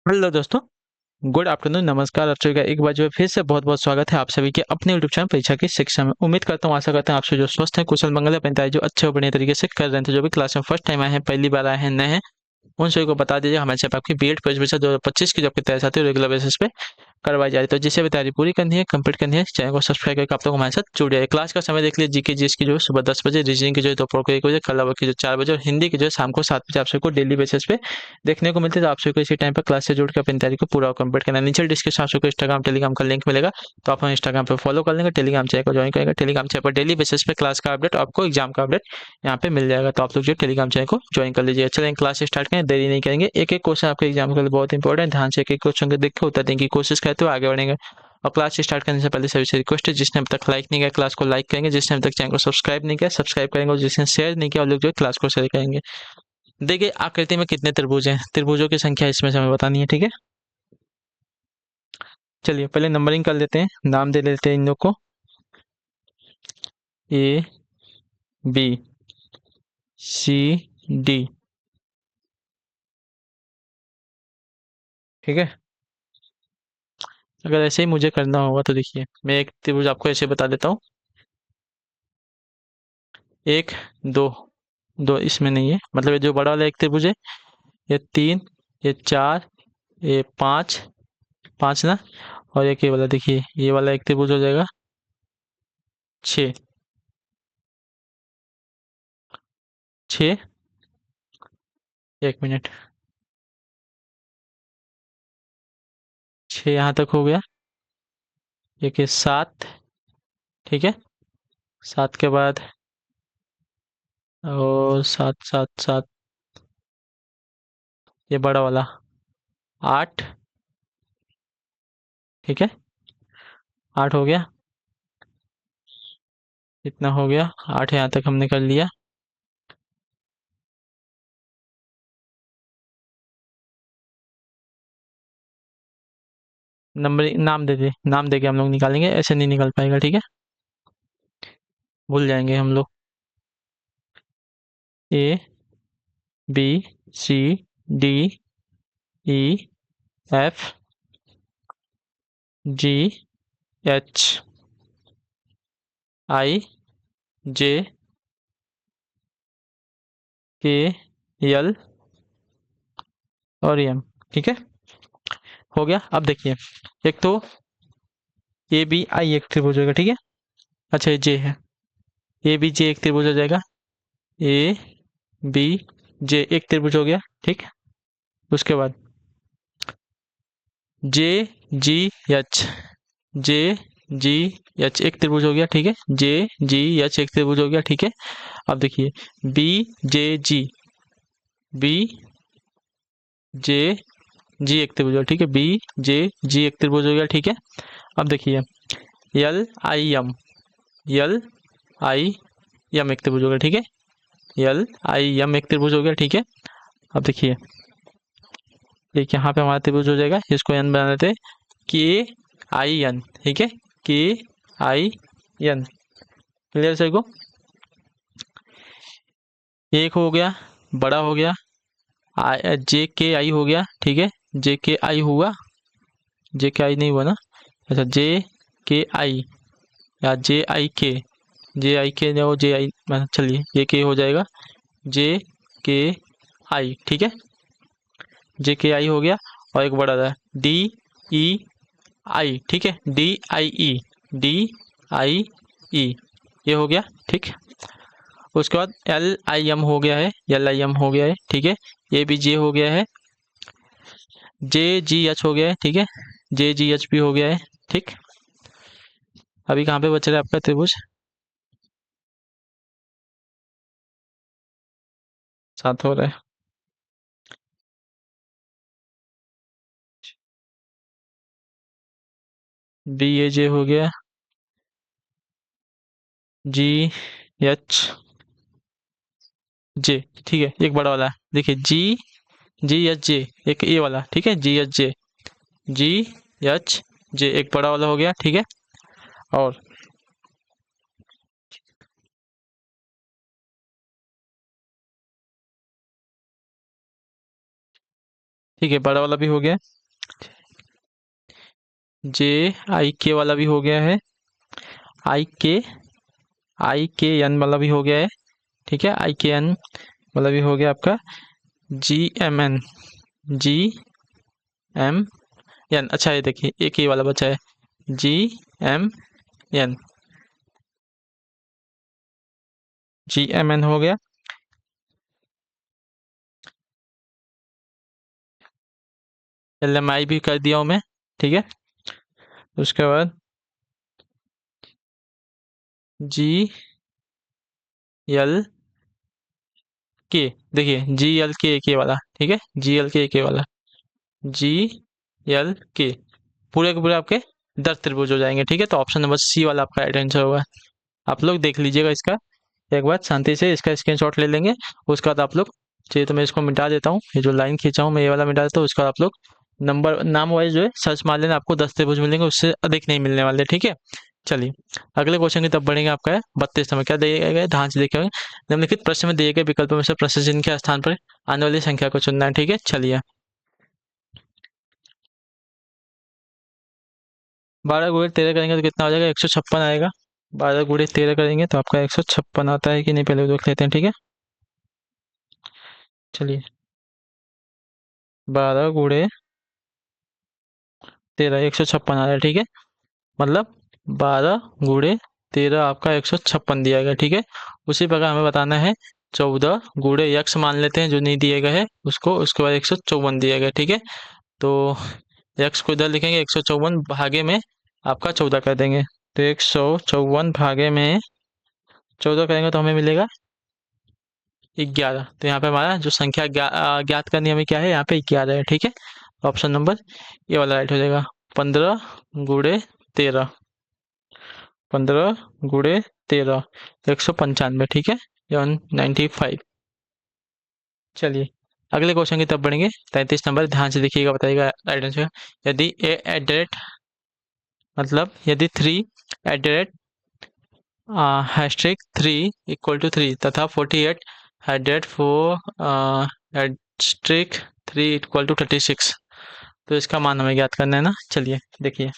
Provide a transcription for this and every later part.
Hello दोस्तों, good afternoon, नमस्कार। आप सभी का एक बार जो है फिर से बहुत-बहुत स्वागत है आप सभी के अपने यूट्यूब चैनल परीक्षा की शिक्षा में। उम्मीद करता हूँ, आशा करता हूँ आप सभी जो स्वस्थ हैं, कुशल मंगल हैं, अपनी तैयारी जो अच्छे और बढ़िया तरीके से कर रहे हैं। तो जो भी क्लास में फर्स्ट टाइम आए हैं, पहली बार आए हैं, नए हैं, उन सभी को बता दीजिए हमारे चैनल पे आपकी बीएड परीक्षा 2025 की जो आपकी तैयारी आती है रेगुलर बेसिस पे करवाई जा रही है। तो जिसे भी तैयारी पूरी करनी है, कंप्लीट करनी है, चैनल को सब्सक्राइब करके आप लोग हमारे साथ जुड़ जाइए। क्लास का समय देख लीजिए, जीके जीएस की जो है सुबह 10 बजे, रीजनिंग की जो है दोपहर को 1 बजे, कल की जो 4 बजे और हिंदी की जो है शाम को 7 बजे आप सबको डेली बेसिस पे देखने को मिलती है। तो आप सभी को इसी टाइम पर क्लास से जुड़ के अपनी तैयारी को पूरा कंप्लीट करना है। नीचे डिस्क्रिप्शन आप सबको इंस्टाग्राम टेलीग्राम का लिंक मिलेगा, तो आप हमें इंस्टाग्राम पे फॉलो कर लेंगे, टेलीग्राम चैनल को ज्वाइन करेंगे। टेलीग्राम चैनल पर डेली बेसिस पे क्लास का अपडेट, आपको एग्जाम का अपडेट यहाँ पे मिल जाएगा। तो आप लोग जो टेलीग्राम चैनल को ज्वाइन कर लीजिए। चलें क्लास स्टार्ट करें, देरी नहीं करेंगे। एक एक क्वेश्चन आपके एग्जाम के लिए बहुत इंपॉर्टेंट, ध्यान से एक एक क्वेश्चन को देख के उत्तर देने की कोशिश करते हुए आगे बढ़ेंगे। और क्लास स्टार्ट करने से पहले सभी से रिक्वेस्ट है, जिसने अब तक लाइक नहीं किया क्लास को लाइक करेंगे, जिसने अब तक चैनल को सब्सक्राइब नहीं किया सब्सक्राइब करेंगे, और जिसने शेयर नहीं किया वो लोग जो है क्लास को शेयर करेंगे। देखिए आकृति में कितने त्रिभुज हैं, त्रिभुजों की संख्या इसमें से हमें बतानी है, ठीक है। चलिए पहले नंबरिंग कर लेते हैं, नाम दे लेते हैं इन लोग को। ए बी सी डी, ठीक है। अगर ऐसे ही मुझे करना होगा तो देखिए मैं एक त्रिभुज आपको ऐसे बता देता हूँ। एक, दो, दो इसमें नहीं है, मतलब ये जो बड़ा वाला एक त्रिभुज है, ये तीन, ये चार, ये पाँच, पाँच ना। और एक ये वाला देखिए, ये वाला एक त्रिभुज हो जाएगा छः। छः, एक मिनट, छः यहाँ तक हो गया। एक ये सात, ठीक है। सात के बाद और सात सात सात, ये बड़ा वाला आठ, ठीक है। आठ हो गया, इतना हो गया। आठ यहाँ तक हमने कर लिया। नंबर नाम दे दे, नाम दे के हम लोग निकालेंगे, ऐसे नहीं निकल पाएगा, ठीक है। भूल जाएंगे हम लोग। A B C D E F G H I J K L और एम, ठीक है। हो गया। अब देखिए, एक तो ए बी आई एक त्रिभुज होगा, ठीक है। अच्छा ये जे है, ए बी जे एक त्रिभुज हो जाएगा। ए बी जे एक त्रिभुज हो गया, ठीक। उसके बाद जे जी एच, जे जी एच एक त्रिभुज हो गया, ठीक है। जे जी एच एक त्रिभुज हो गया, ठीक है। अब देखिए बी जे जी, बी जे जी एक त्रिभुज हो, ठीक है। बी जे जी एक त्रिभुज हो गया, ठीक है। अब देखिए L I am, L I am एक त्रिभुज हो गया, ठीक है। एल आई एम एक त्रिभुज हो गया, ठीक है। अब देखिए एक यहाँ पे हमारा त्रिभुज हो जाएगा, इसको एन बना देते हैं। के आई एन, ठीक है। के आई एन, क्लियर सर को। एक हो गया, बड़ा हो गया। जे के आई हो गया, ठीक है। जे के आई हुआ, जे के आई नहीं हुआ ना। अच्छा जे के आई या जे आई के, जे आई के जो जे आई, चलिए ये के हो जाएगा। जे के आई, ठीक है। जे के आई हो गया। और एक बड़ा था डी ई आई, ठीक है। D I E, D I ई, ये हो गया, ठीक। उसके बाद एल आई एम हो गया है, एल आई एम हो गया है, ठीक है। ये भी जे हो गया है। जे जी एच हो गया है, ठीक है। जे जी एच भी हो गया है, ठीक। अभी कहाँ पे बच रहा है आपका त्रिभुज? सात हो रहा है। बी ए जे हो गया। जी एच जे, ठीक है। एक बड़ा वाला है, देखिए जी जी एच जे, एक ए वाला, ठीक है। जी एच जे, जी एच जे एक बड़ा वाला हो गया, ठीक है। और ठीक है, बड़ा वाला भी हो गया, JIK वाला भी हो गया है, IK IKN वाला भी हो गया है, ठीक है, IKN वाला भी हो गया आपका, GMN, अच्छा ये देखिए एक ही वाला बचा है, GMN हो गया। LMI भी कर दिया हूँ मैं, ठीक है। उसके बाद GLK, देखिए GLK वाला, ठीक है, GLK वाला, GLK पूरे के पूरे आपके 10 त्रिभुज हो जाएंगे, ठीक है। तो ऑप्शन नंबर C वाला आपका राइट आंसर होगा। आप लोग देख लीजिएगा इसका एक बार शांति से, इसका स्क्रीनशॉट ले लेंगे। उसके बाद आप लोग चाहिए तो मैं इसको मिटा देता हूँ, ये जो लाइन खींचा हूँ मैं ये वाला मिटा देता हूँ। उसके बाद आप लोग नंबर नाम वाइज जो है सर्च मार लेना, आपको 10 त्रिभुज मिलेंगे, उससे अधिक नहीं मिलने वाले, ठीक है। चलिए अगले क्वेश्चन की तरफ बढ़ेंगे। आपका है 32 नंबर, क्या दिया गया है, ध्यान से देखिए। निम्नलिखित प्रश्न में दिए गए विकल्पों में से प्रश्न चिन्ह के स्थान पर आने वाली संख्या को चुनना है, ठीक है। चलिए 12 × 13 करेंगे तो कितना हो जाएगा, 156 आएगा। 12 × 13 करेंगे तो आपका 156 आता है कि नहीं, पहले देख लेते हैं, ठीक है। चलिए 12 × 13 156 आ रहा है, ठीक है। मतलब 12 × 13 आपका 156 दिया गया, ठीक है। उसी प्रकार हमें बताना है 14 × यक्स मान लेते हैं जो नहीं दिए गए है उसको, उसके बाद 154 दिया गया, ठीक है। तो यक्स को इधर लिखेंगे, 154 भागे में आपका 14 कर देंगे, तो 154 भागे में 14 करेंगे तो हमें मिलेगा 11। तो यहाँ पे हमारा जो संख्या ज्ञात करनी हमें क्या है, यहाँ पे 11 है, ठीक है। ऑप्शन नंबर ये वाला राइट हो जाएगा। 15 × 13, 15 × 13 195, ठीक है, 195। चलिए अगले क्वेश्चन की तरफ बढ़ेंगे। 33 नंबर, ध्यान से देखिएगा, बताइएगा राइट आंसर। यदि ए एट द रेट, मतलब यदि 3 at the rate hashtag 3 equal to 3 तथा 48 at the rate 4 hashtag 3 equal to 36, तो इसका मान हमें ज्ञात करना है ना। चलिए देखिए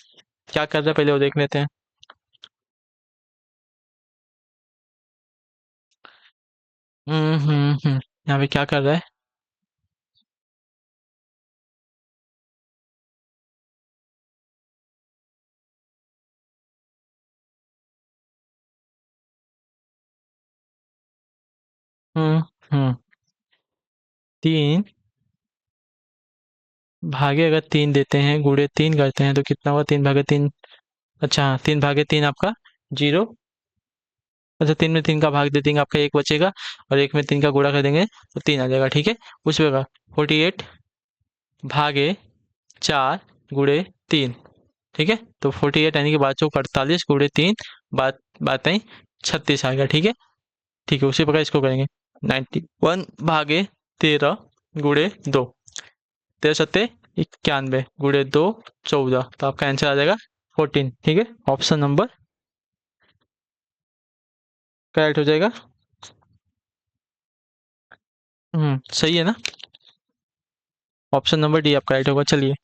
क्या कर रहे हैं, पहले वो देख लेते हैं। यहाँ पे क्या कर रहा है, हम्म हम्म 3 भागे अगर 3 देते हैं, गुणे 3 करते हैं तो कितना हुआ, 3/3। अच्छा 3/3 आपका 0। अच्छा 3 में 3 का भाग दे देंगे, आपका 1 बचेगा, और 1 में 3 का गुणा कर देंगे तो 3 आ जाएगा, ठीक है। उस प्रकार 48 भागे 4 गुणे 3, ठीक है। तो 48 यानी कि 548 गुणे 3 बात बातें 36 आ गया, ठीक है। ठीक है, उसी प्रकार इसको करेंगे 91 भागे 13 गुणे 2, 13×7 = 91 गुणे 2 14, तो आपका आंसर आ जाएगा 14, ठीक है। ऑप्शन नंबर करेक्ट हो जाएगा। सही है ना, ऑप्शन नंबर डी आपका राइट होगा। चलिए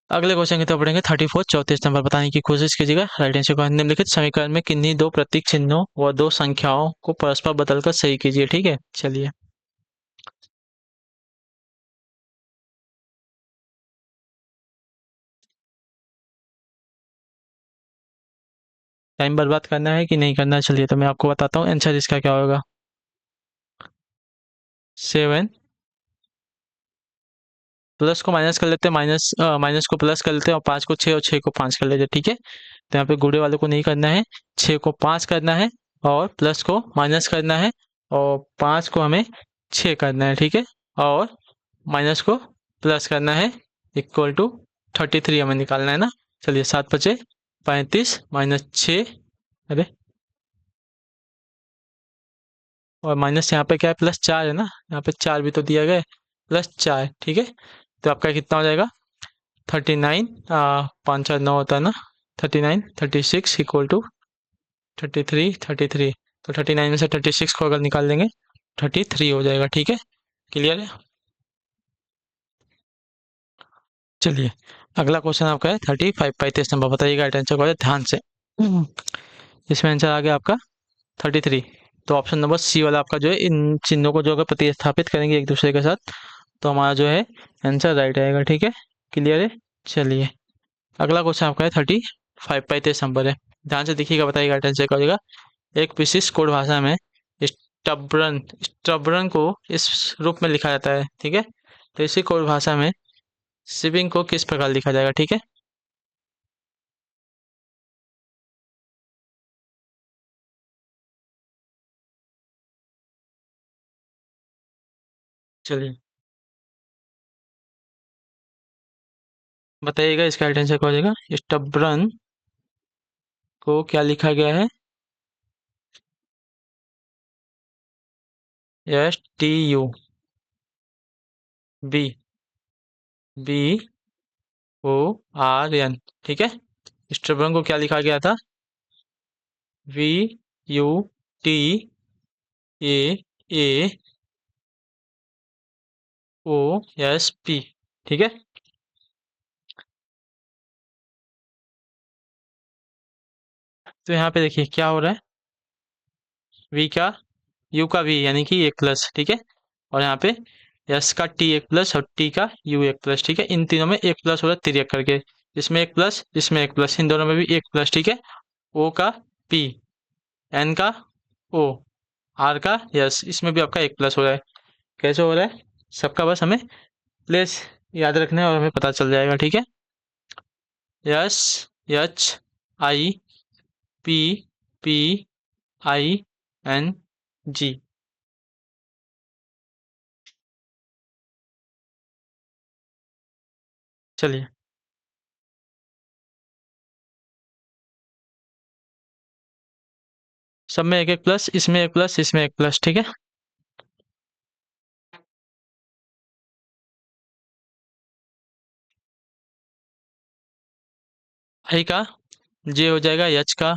अगले क्वेश्चन की तरफ बढ़ेंगे। 34 34 नंबर बताने की कोशिश कीजिएगा राइट आंसर को। निम्नलिखित समीकरण में किन्हीं दो प्रतीक चिन्हों व दो संख्याओं को परस्पर बदलकर सही कीजिए, ठीक है। चलिए टाइम बर्बाद करना है कि नहीं करना है, चलिए तो मैं आपको बताता हूँ आंसर इसका क्या होगा। 7 प्लस को माइनस कर लेते हैं, माइनस को प्लस कर लेते हैं, और 5 को 6 और 6 को 5 कर लेते हैं, ठीक है। तो यहाँ पे गुड़े वाले को नहीं करना है, 6 को 5 करना है, और प्लस को माइनस करना है, और 5 को हमें 6 करना है, ठीक है। और माइनस को प्लस करना है, इक्वल टू 33 हमें निकालना है ना। चलिए 7×5 = 35 -6, अरे और माइनस यहाँ पे क्या है, +4 है ना, यहाँ पे 4 भी तो दिया गया है, +4, ठीक है। तो आपका कितना हो जाएगा 39, 5 4 9 होता है ना, 39 36 = 33 तो 39 में से 36 को अगर निकाल देंगे 33 हो जाएगा, ठीक है। क्लियर है। चलिए, अगला क्वेश्चन आपका है 35 35 नंबर। बताइएगा राइट आंसर कौन है ध्यान से। इसमें आंसर आ गया आपका 33। तो ऑप्शन नंबर सी वाला आपका जो है, इन चिन्हों को जो अगर प्रतिस्थापित करेंगे एक दूसरे के साथ तो हमारा जो है आंसर राइट आएगा। ठीक है, क्लियर है। चलिए, अगला क्वेश्चन आपका है 35 35 नंबर है। ध्यान से देखिएगा, बताइएगा राइट आंसर क्या हो जाएगा। एक विशिष्ट कोड भाषा में स्टब्रन स्टब्रन को इस रूप में लिखा जाता है। ठीक है, तो इसी कोड भाषा में शिपिंग को किस प्रकार लिखा जाएगा। ठीक है, चलिए बताइएगा इसका राइट आंसर क्या हो जाएगा। स्टब्रन को क्या लिखा गया है। STUBRN। ठीक है, स्टब्रन को क्या लिखा गया था। VUTAAOSP। ठीक है, तो यहाँ पे देखिए क्या हो रहा है। वी का यू का वी यानी कि एक प्लस। ठीक है, और यहाँ पे एस का टी एक प्लस और टी का यू एक प्लस। ठीक है, इन तीनों में एक प्लस हो रहा है तिरक करके। इसमें एक प्लस, इसमें एक प्लस, इन दोनों में भी एक प्लस। ठीक है, ओ का पी, एन का ओ, आर का यस, इसमें भी आपका एक प्लस हो रहा है। कैसे हो रहा है सबका, बस हमें प्लेस याद रखना है और हमें पता चल जाएगा। ठीक है, yes, H I P, P I N G. चलिए, सब में एक एक प्लस, इसमें एक प्लस, इसमें एक प्लस। ठीक है, आई का जे हो जाएगा, एच का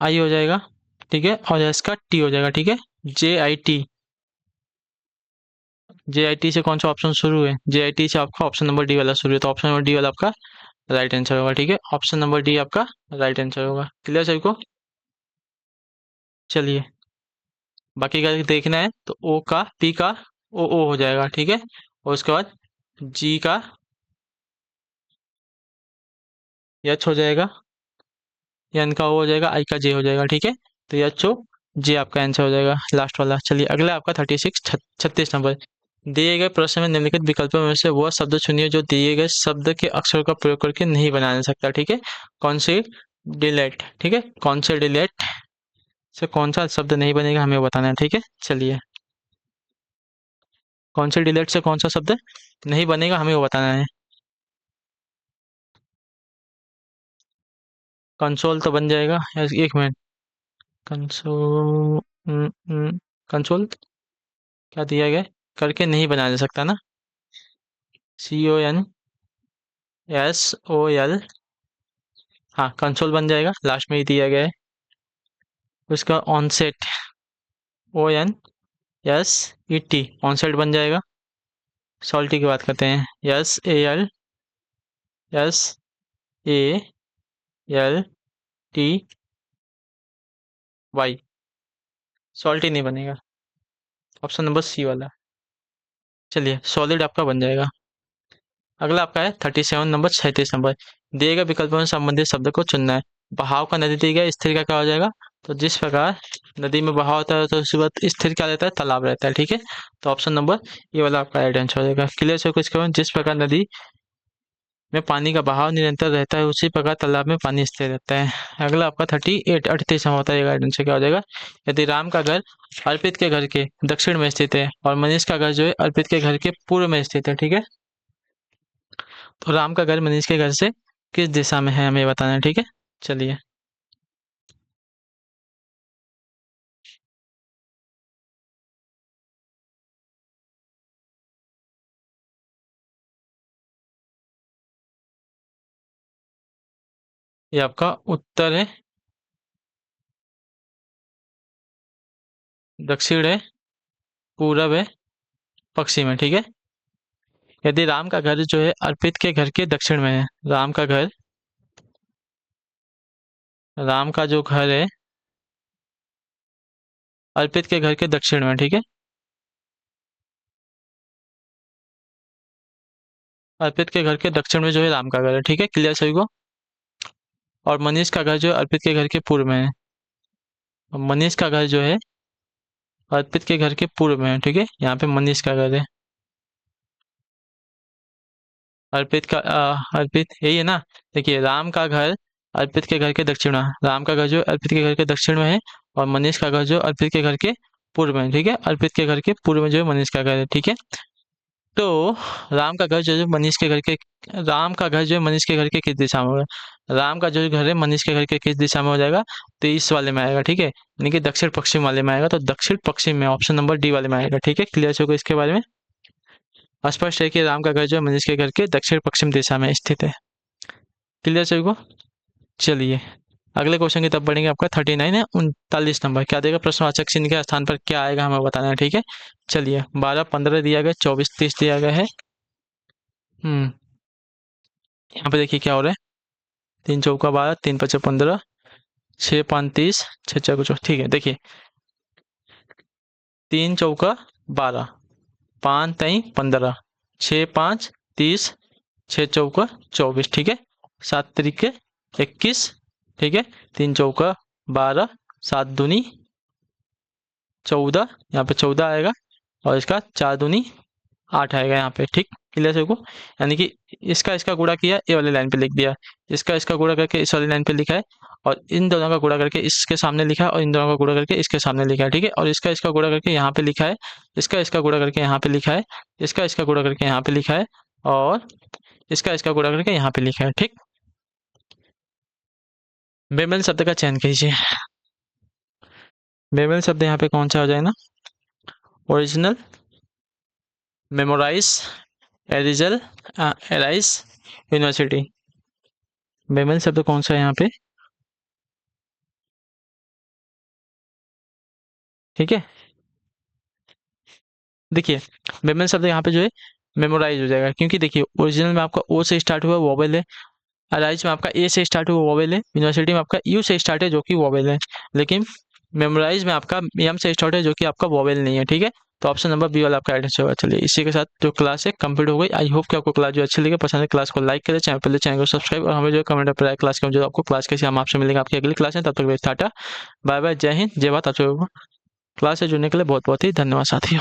आई हो जाएगा। ठीक है, और एस का टी हो जाएगा। ठीक है, JIT। JIT से कौन सा ऑप्शन शुरू है। JIT से आपका ऑप्शन नंबर डी वाला शुरू है, तो ऑप्शन नंबर डी वाला आपका राइट आंसर होगा। ठीक है, ऑप्शन नंबर डी आपका राइट आंसर होगा। क्लियर सभी को। चलिए, बाकी का देखना है तो ओ का पी का ओ हो जाएगा। ठीक है, और उसके बाद जी का एच हो जाएगा, एन का ओ हो जाएगा, आई का जे हो जाएगा। ठीक है, तो एच ओ जे आपका आंसर हो जाएगा लास्ट वाला। चलिए, अगला आपका 36 नंबर। दिए गए प्रश्न में निम्नलिखित विकल्पों में से वह शब्द चुनिए जो दिए गए शब्द के अक्षरों का प्रयोग करके नहीं बनाया जा सकता। ठीक है, कौन से डिलेट। ठीक है, कौन से डिलेट से कौन सा शब्द नहीं बनेगा हमें बताना है। ठीक है, चलिए, कौन से डिलेट से कौन सा शब्द नहीं बनेगा हमें वो बताना है। कंसोल तो बन जाएगा। एक मिनट, कंसोल, कंसोल क्या दिया गया है? करके नहीं बनाया जा सकता ना। CONSOL। हाँ, कंसोल बन जाएगा, लास्ट में ही दिया गया है। उसका ऑनसेट, ONSET, ऑनसेट बन जाएगा। सॉल्टी की बात करते हैं, SALTY। सॉल्टी नहीं बनेगा, ऑप्शन नंबर सी वाला। चलिए, सॉलिड आपका बन जाएगा। अगला आपका है 37 नंबर, 36 नंबर। दिए गए विकल्पों में संबंधित शब्द को चुनना है। बहाव का नदी दी गया, स्थिर का क्या हो जाएगा। तो जिस प्रकार नदी में बहाव होता है तो उसी वक्त स्थिर क्या रहता है, तालाब रहता है। ठीक है, तो ऑप्शन नंबर ये वाला आपका राइट आंसर हो जाएगा। क्लियर से कुछ करें, जिस प्रकार नदी में पानी का बहाव निरंतर रहता है उसी प्रकार तालाब में पानी स्थिर रहता है। अगला आपका 38 नंबर होता है, राइट आंसर क्या हो जाएगा। यदि राम का घर अर्पित के घर के दक्षिण में स्थित है और मनीष का घर जो है अर्पित के घर के पूर्व में स्थित है। ठीक है, तो राम का घर मनीष के घर से किस दिशा में है हमें बताना है। ठीक है, चलिए, ये आपका उत्तर है, दक्षिण है, पूरब है, पश्चिम है। ठीक है, यदि राम का घर जो है अर्पित के घर के दक्षिण में है, राम का जो घर है अर्पित के घर के दक्षिण में, ठीक है। अर्पित के घर के दक्षिण में जो है राम का घर है, ठीक है, क्लियर सभी को। और मनीष का घर जो है अर्पित के घर के पूर्व में है। मनीष का घर जो है अर्पित के घर के पूर्व में है, ठीक है, यहाँ पे मनीष का घर है। अर्पित यही है ना। देखिए राम का घर अर्पित के घर के दक्षिण में, राम का घर जो अर्पित के घर के दक्षिण में है और मनीष का घर जो अर्पित के घर के पूर्व में, ठीक है। अर्पित के घर के पूर्व में जो है मनीष का घर है, ठीक है। तो राम का घर जो है मनीष के घर के राम का घर जो है मनीष के घर के किस दिशा में होगा? राम का जो घर है मनीष के घर के किस दिशा में हो जाएगा? तो इस वाले में आएगा, ठीक है, यानी कि दक्षिण पश्चिम वाले में आएगा। तो दक्षिण पश्चिम में ऑप्शन नंबर डी वाले में आएगा, ठीक है। क्लियर होगा इसके बारे में? स्पष्ट है कि राम का घर जो है मनीष के घर के दक्षिण पश्चिम दिशा में स्थित है। क्लियर सभी को? चलिए अगले क्वेश्चन की तरफ बढ़ेंगे। आपका 39 है 39 नंबर। क्या देगा? प्रश्नवाचक चिन्ह के स्थान पर क्या आएगा हमें बताना है, ठीक है। चलिए 12 15 दिया गया, 24 30 दिया गया है। यहाँ पे देखिए क्या हो रहा है। 3 चौका 12, 3 पचे 15, 6 5 30, 6 6 कुछ, ठीक है। देखिए 3 चौका 12, 5 3 15, 6 5 30, 6 चौका 24, ठीक है। 7 तरीके 21, ठीक है। 3 चौका 12, 7 दूनी 14, यहाँ पे 14 आएगा और इसका 4 दूनी 8 आएगा यहाँ पे, ठीक। क्लियर है को? यानी कि इसका गुणा किया, ये वाली लाइन पे लिख दिया, इसका गुणा करके इस वाली लाइन पे लिखा है, और इन दोनों का गुणा करके इसके सामने लिखा है, और इन दोनों का गुणा करके इसके सामने लिखा है, ठीक है। और इसका गुणा करके यहाँ पे लिखा है, इसका गुणा करके यहाँ पे लिखा है, इसका गुणा करके यहाँ पे लिखा है, और इसका गुणा करके यहाँ पे लिखा है, ठीक। बेमेल शब्द का चयन कीजिए। बेमेल शब्द यहाँ पे कौन सा हो जाए ना? ओरिजिनल, मेमोराइज, एरिजल, एराइज, यूनिवर्सिटी। बेमेल शब्द कौन सा है यहाँ पे? ठीक है, देखिए बेमेल शब्द यहाँ पे जो है मेमोराइज हो जाएगा, क्योंकि देखिए ओरिजिनल में आपका ओ से स्टार्ट हुआ वोवेल है, अराइज में आपका ए से स्टार्ट हुआ वोवेल है, यूनिवर्सिटी में आपका यू से स्टार्ट है जो कि वोवेल है, लेकिन मेमोराइज में आपका एम से स्टार्ट है जो कि आपका वोवेल नहीं है, ठीक है। तो ऑप्शन नंबर बी वाला आपका राइट आंसर होगा। चलिए इसी के साथ जो क्लास है कंप्लीट हो गई। आई होप कि आपको क्लास जो अच्छी लगी, पसंद है, क्लास को लाइक करें, चैनल को सब्सक्राइब, और हमें जो कमेंट पर आए क्लास के जो आपको क्लास कैसे हम आपसे मिलेंगे आपकी अगली क्लास है। तब तक टाटा बाय बाय, जय हिंद जय भारत। आप क्लास से जुड़ने के लिए बहुत बहुत ही धन्यवाद साथियों।